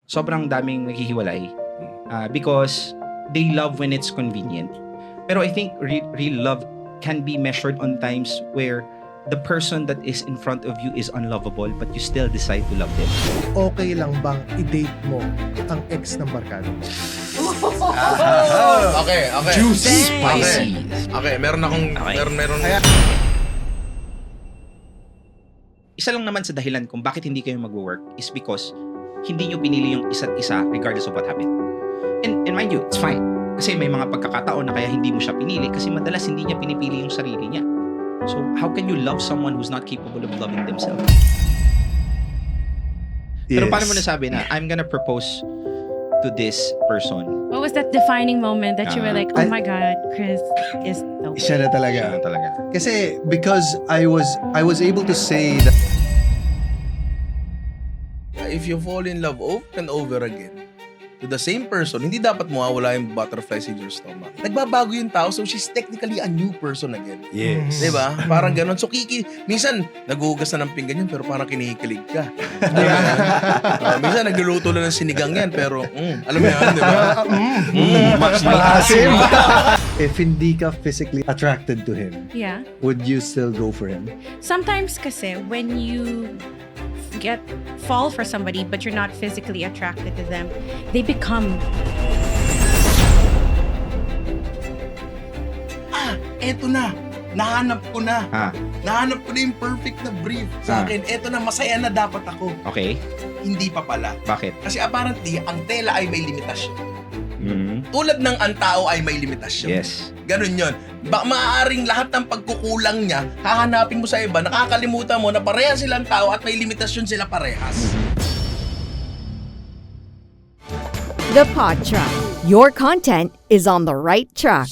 sobrang daming naghihiwalay because they love when it's convenient. Pero I think real love can be measured on times where the person that is in front of you is unlovable but you still decide to love them. Okay lang bang i-date mo ang ex ng barkada mo? Okay. Juicy. Spicy. Okay, meron akong... Okay. Meron... Isa lang naman sa dahilan kung bakit hindi kayo mag-work is because hindi nyo pinili yung isa't isa regardless of what happened. And mind you, it's fine. Kasi may mga pagkakataon na kaya hindi mo siya pinili kasi madalas hindi niya pinipili yung sarili niya. So, how can you love someone who's not capable of loving themselves? Pero paano mo nasabi na, I'm gonna propose to this person? What was that defining moment that you were like, oh my God, Chris is the way? Siya na talaga. Talaga. Kasi because I was able to say that If you fall in love over and over again to the same person, hindi dapat mawawala yung butterflies in your stomach. Nagbabago yung tao, so she's technically a new person again. yes. Diba? Parang ganon. So, minsan, naguhugas na ng pinggan yun, pero parang kinikilig ka. Minsan, nagluluto lang ng sinigang yan, pero, alam mo yan, diba? Much Malasim. If hindi ka physically attracted to him, Yeah. would you still go for him? Sometimes kasi when you fall for somebody but you're not physically attracted to them, they become Eto na. Nahanap ko na. Nahanap ko na yung perfect na brief sa akin. Eto na, masaya na dapat ako. Okay. Hindi pa pala. Bakit? Kasi apparently, ang tela ay may limitasyon. Mm-hmm. Tulad ng ang tao ay may limitasyon. Yes. Ganun yun. Maaaring lahat ng pagkukulang niya, hahanapin mo sa iba, nakakalimutan mo na parehas silang tao at may limitasyon sila parehas. The Pod Track. Your content is on the right track.